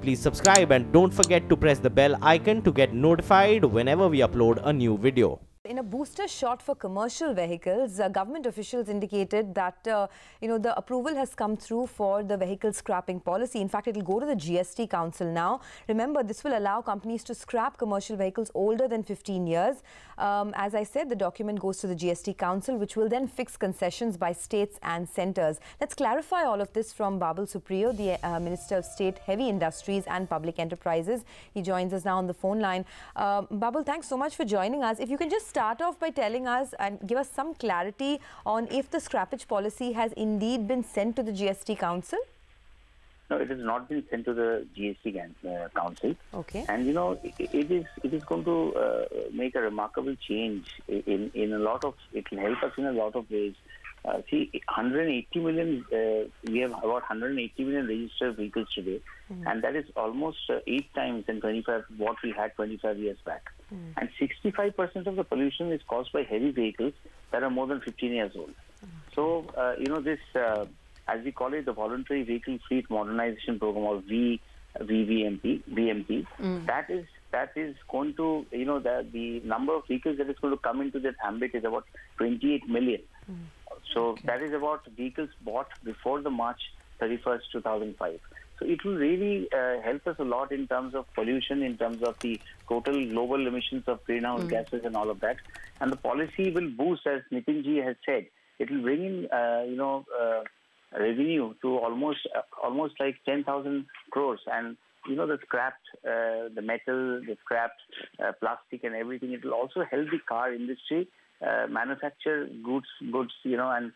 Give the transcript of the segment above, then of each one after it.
please subscribe and don't forget to press the bell icon to get notified whenever we upload a new video. In a booster shot for commercial vehicles, government officials indicated that the approval has come through for the vehicle scrapping policy. In fact, it will go to the GST Council now. Remember, this will allow companies to scrap commercial vehicles older than 15 years. As I said, the document goes to the GST Council, which will then fix concessions by states and centres. Let's clarify all of this from Babul Supriyo, the Minister of State, Heavy Industries and Public Enterprises. He joins us now on the phone line. Babul, thanks so much for joining us. If you can just start off by telling us and give us some clarity on if the scrappage policy has indeed been sent to the GST Council. No, it has not been sent to the GST Council. Okay. And it is going to make a remarkable change in a lot of. It will help us in a lot of ways. See, 180 million. We have about 180 million registered vehicles today, and that is almost 8 times in 25 what we had 25 years back. And 65% of the pollution is caused by heavy vehicles that are more than 15 years old. So, this, as we call it, the Voluntary Vehicle Fleet Modernization Program, or VMP, that is going to, the number of vehicles that is going to come into that ambit is about 28 million. So that is about vehicles bought before the March 31st, 2005. So it will really help us a lot in terms of pollution, in terms of the total global emissions of greenhouse gases and all of that. And the policy will boost, as Nitin ji has said, it will bring in, revenue to almost like 10,000 crores. And, the scrapped, the metal, the scrapped plastic and everything, it will also help the car industry manufacture goods, and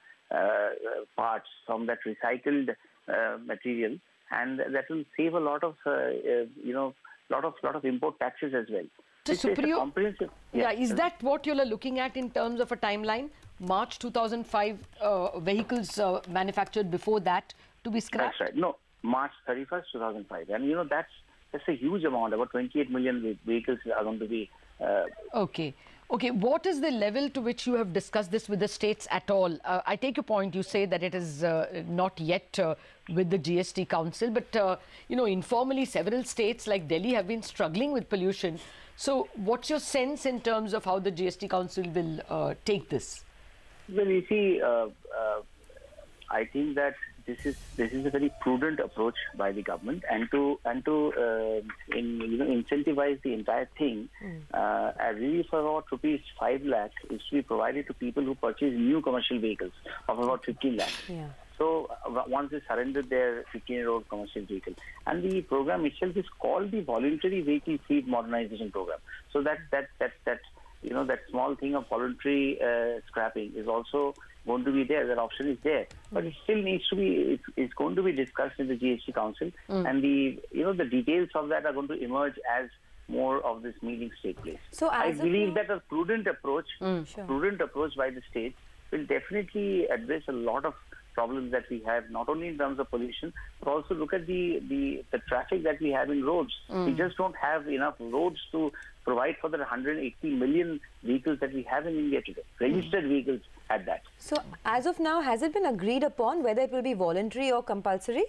parts from that recycled material. And that will save a lot of, lot of import taxes as well. So Supriyo, is that what you're looking at in terms of a timeline? March 2005, vehicles manufactured before that to be scrapped? That's right. No, March 31st, 2005. And that's a huge amount. About 28 million vehicles are going to be. Okay, what is the level to which you have discussed this with the states at all? I take your point. You say that it is not yet with the GST Council, but informally several states like Delhi have been struggling with pollution. So what's your sense in terms of how the GST Council will take this? Well, you see, I think that this is a very prudent approach by the government, and to incentivize the entire thing. A relief for about ₹5 lakh is to be provided to people who purchase new commercial vehicles of about 15 lakh. Yeah. So once they surrender their 15-year-old commercial vehicle, and the program itself is called the Voluntary Vehicle Fleet Modernization Program. So that small thing of voluntary scrapping is also going to be there. That option is there, but it still needs to be. It's going to be discussed in the GST Council, and the details of that are going to emerge as more of these meetings take place. So I believe that a prudent approach by the states will definitely address a lot of problems that we have, not only in terms of pollution, but also look at the traffic that we have in roads. We just don't have enough roads to provide for the 180 million vehicles that we have in India today, registered vehicles at that. So as of now, has it been agreed upon whether it will be voluntary or compulsory?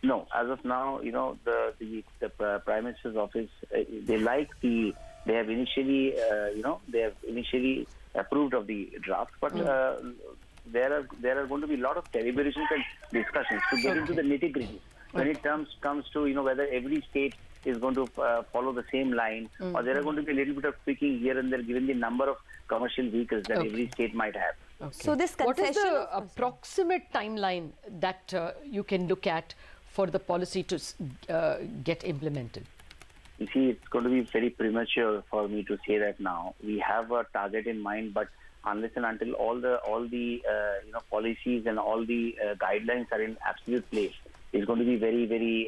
No, as of now, the Prime Minister's office, they have initially approved of the draft, but there are going to be a lot of deliberations and discussions to get into the nitty-gritty. When it comes to whether every state is going to follow the same line, or there are going to be a little bit of tweaking here and there given the number of commercial vehicles that every state might have. So this concession, what is the approximate timeline that you can look at for the policy to get implemented? You see, it's going to be very premature for me to say that now. We have a target in mind, but unless and until all the policies and all the guidelines are in absolute place, it's going to be very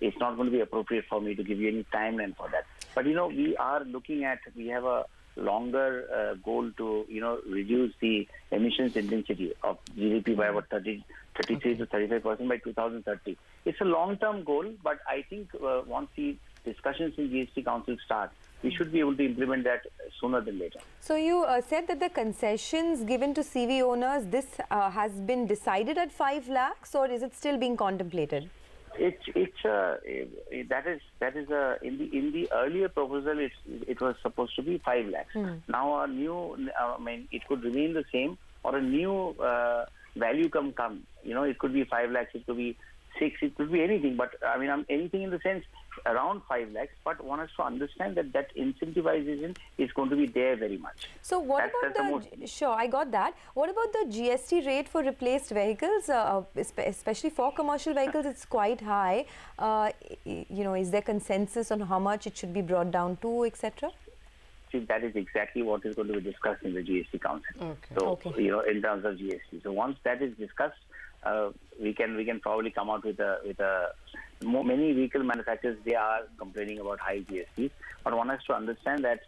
it's not going to be appropriate for me to give you any timeline for that. But we are looking at, we have a longer goal to reduce the emissions intensity of GDP by about 33 to 35% by 2030. It's a long-term goal, but I think once the discussions in GST Council start, we should be able to implement that sooner than later. So you said that the concessions given to CV owners, this has been decided at 5 lakhs, or is it still being contemplated? In the earlier proposal it was supposed to be 5 lakhs. Now a new, it could remain the same, or a new value come. It could be 5 lakhs, it could be 6, it could be anything. But anything in the sense around 5 lakhs. But one has to understand that incentivization is going to be there very much. So what about sure, I got that. What about the GST rate for replaced vehicles, especially for commercial vehicles? It's quite high. Is there consensus on how much it should be brought down to, etc.? See, that is exactly what is going to be discussed in the GST Council. Okay. So, in terms of GST. So once that is discussed, we can probably come out with many vehicle manufacturers, they are complaining about high GSTs, but one has to understand that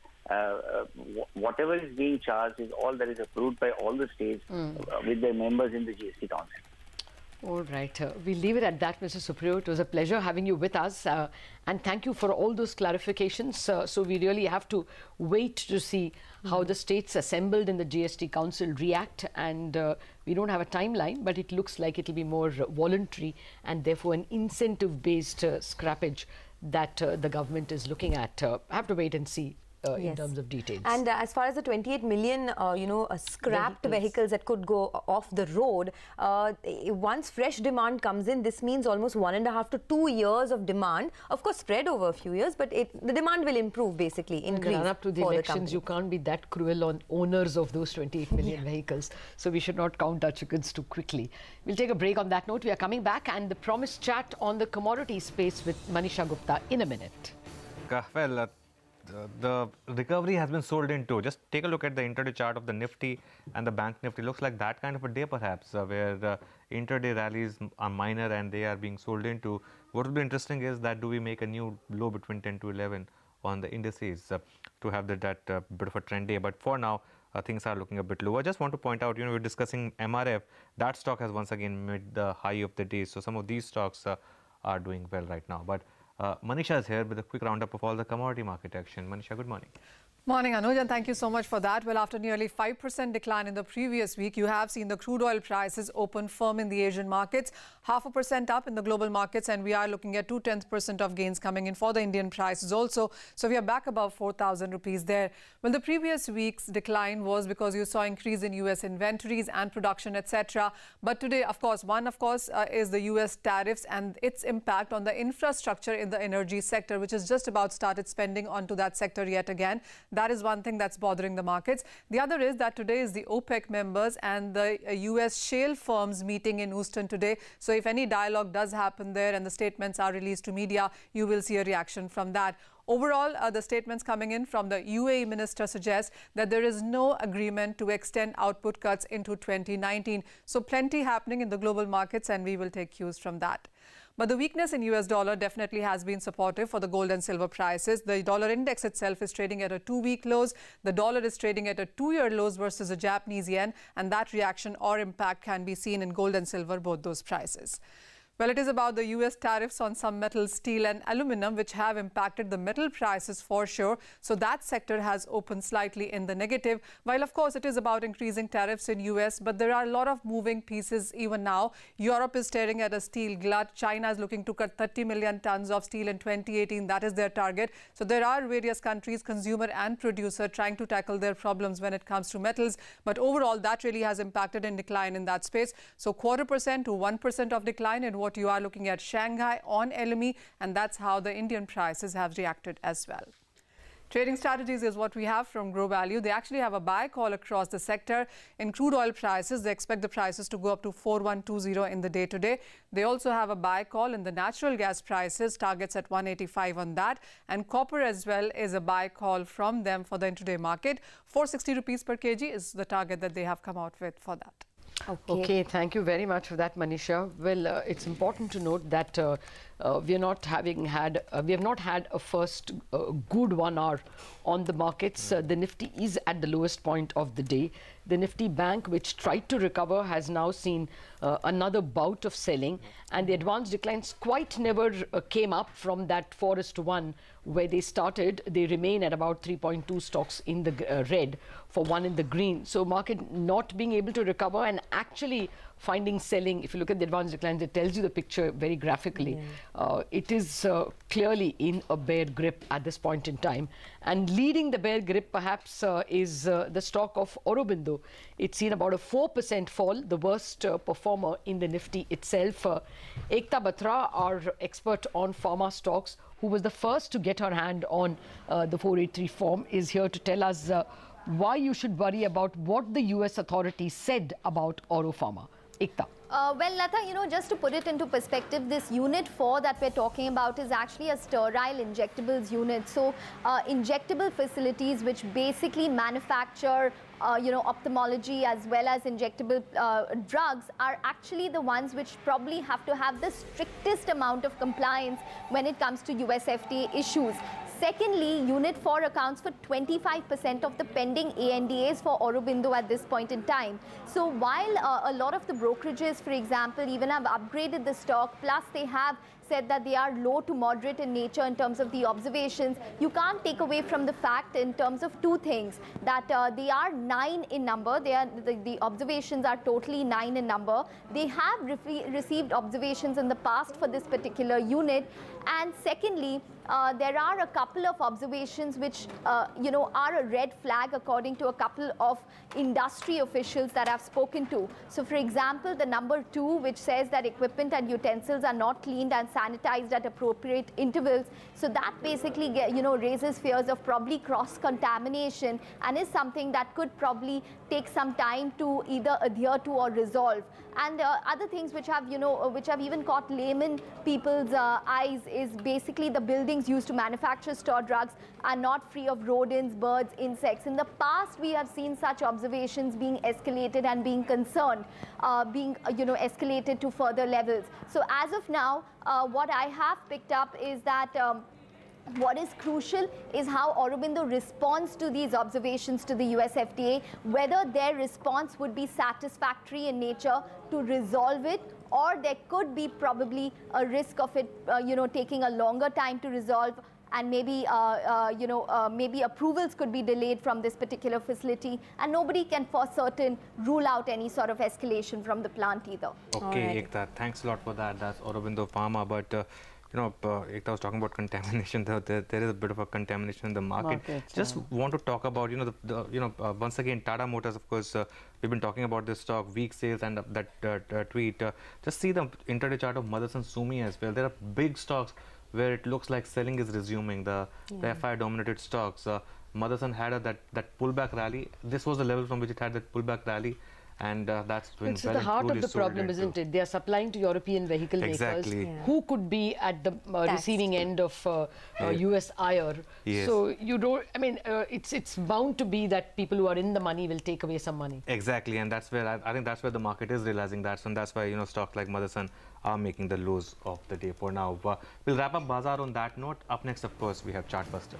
whatever is being charged is all that is approved by all the states with their members in the GST Council. All right. We'll leave it at that, Mr. Supriyo. It was a pleasure having you with us. And thank you for all those clarifications. So we really have to wait to see how the states assembled in the GST Council react. And we don't have a timeline, but it looks like it will be more voluntary and therefore an incentive-based scrappage that the government is looking at. Have to wait and see. In terms of details. And as far as the 28 million, scrapped vehicles that could go off the road, once fresh demand comes in, this means almost 1.5 to 2 years of demand. Of course, spread over a few years, but the demand will improve, basically, increase. Up to the elections, you can't be that cruel on owners of those 28 million vehicles. So we should not count our chickens too quickly. We'll take a break on that note. We are coming back and the promised chat on the commodity space with Manisha Gupta in a minute. Well, the recovery has been sold into. Just take a look at the intraday chart of the Nifty and the Bank Nifty. Looks like that kind of a day perhaps, where the intraday rallies are minor and they are being sold into. What will be interesting is that do we make a new low between 10 to 11 on the indices to have that bit of a trend day. But for now, things are looking a bit lower. I just want to point out, we're discussing MRF. That stock has once again made the high of the day. So some of these stocks are doing well right now. But Manisha is here with a quick roundup of all the commodity market action. Manisha, good morning. Morning, Anuj, and thank you so much for that. Well, after nearly 5% decline in the previous week, you have seen the crude oil prices open firm in the Asian markets, 0.5% up in the global markets, and we are looking at 0.2% of gains coming in for the Indian prices also. So we are back above 4,000 rupees there. Well, the previous week's decline was because you saw increase in US inventories and production, etc. But today, of course, is the US tariffs and its impact on the infrastructure in the energy sector, which has just about started spending onto that sector yet again. That is one thing that's bothering the markets. The other is that today is the OPEC members and the US shale firms meeting in Houston today. So if any dialogue does happen there and the statements are released to media, you will see a reaction from that. Overall, the statements coming in from the UAE minister suggest that there is no agreement to extend output cuts into 2019. So plenty happening in the global markets, and we will take cues from that. But the weakness in US dollar definitely has been supportive for the gold and silver prices. The dollar index itself is trading at a 2-week lows. The dollar is trading at a 2-year lows versus the Japanese yen, and that reaction or impact can be seen in gold and silver, both those prices. Well, it is about the US tariffs on some metals, steel and aluminum, which have impacted the metal prices for sure. So that sector has opened slightly in the negative. While, of course, it is about increasing tariffs in US, but there are a lot of moving pieces even now. Europe is staring at a steel glut. China is looking to cut 30 million tons of steel in 2018. That is their target. So there are various countries, consumer and producer, trying to tackle their problems when it comes to metals. But overall, that really has impacted in decline in that space. So 0.25% to 1% of decline in what you are looking at Shanghai on LME, and that's how the Indian prices have reacted as well. Trading strategies is what we have from Grow Value. They actually have a buy call across the sector. In crude oil prices, they expect the prices to go up to 4120 in the day today. They also have a buy call in the natural gas prices, targets at 185 on that. And copper as well is a buy call from them for the intraday market. 460 rupees per kg is the target that they have come out with for that. Okay, thank you very much for that, Manisha. Well, it's important to note that we have not had a first good 1 hour on the markets. The Nifty is at the lowest point of the day. The Nifty Bank, which tried to recover, has now seen another bout of selling, and the advanced declines quite never came up from that 4:1 where they started. They remain at about 3.2 stocks in the red for 1 in the green. So market not being able to recover and actually finding selling. If you look at the advanced declines, it tells you the picture very graphically. It is clearly in a bear grip at this point in time. And leading the bear grip perhaps is the stock of Aurobindo. It's seen about a 4% fall, the worst performer in the Nifty itself. Ekta Batra, our expert on pharma stocks, who was the first to get her hand on the 483 form, is here to tell us why you should worry about what the US authorities said about Oro Pharma. Ekta. Well, Lata, just to put it into perspective, this unit 4 that we're talking about is actually a sterile injectables unit. So, injectable facilities which basically manufacture ophthalmology as well as injectable drugs are actually the ones which probably have to have the strictest amount of compliance when it comes to US FDA issues. Secondly, Unit 4 accounts for 25% of the pending ANDAs for Aurobindo at this point in time. So while a lot of the brokerages, for example, even have upgraded the stock, plus they have said that they are low to moderate in nature in terms of the observations, you can't take away from the fact in terms of two things, that they are 9 in number. The observations are totally 9 in number. They have received observations in the past for this particular unit. And secondly, there are a couple of observations which, are a red flag according to a couple of industry officials that I've spoken to. So, for example, the number 2, which says that equipment and utensils are not cleaned and sanitized at appropriate intervals. So that basically, raises fears of probably cross-contamination and is something that could probably take some time to either adhere to or resolve. And other things which have, which have even caught layman people's eyes is basically the buildings used to manufacture store drugs are not free of rodents, birds, insects. In the past, we have seen such observations being escalated and being concerned, escalated to further levels. So as of now, what I have picked up is that what is crucial is how Aurobindo responds to these observations to the US FDA, whether their response would be satisfactory in nature to resolve it, or there could be probably a risk of it, taking a longer time to resolve, and maybe, maybe approvals could be delayed from this particular facility, and nobody can for certain rule out any sort of escalation from the plant either. Okay, Ekta, thanks a lot for that. That's Aurobindo Pharma, but Ekta was talking about contamination. There is a bit of a contamination in the market. Just want to talk about, once again, Tata Motors, of course, we've been talking about this stock, weak sales and that tweet. Just see the intraday chart of Motherson Sumi as well. There are big stocks where it looks like selling is resuming, the FI-dominated stocks. Motherson had that pullback rally. This was the level from which it had that pullback rally. And that's been the heart of the problem, isn't it? They are supplying to European vehicle makers who could be at the receiving end of US ire. So you don't, it's bound to be that people who are in the money will take away some money. Exactly, and that's where I think that's where the market is realizing that, and that's why stocks like Motherson are making the lows of the day for now. We'll wrap up Bazaar on that note. Up next, of course, we have Chartbusters.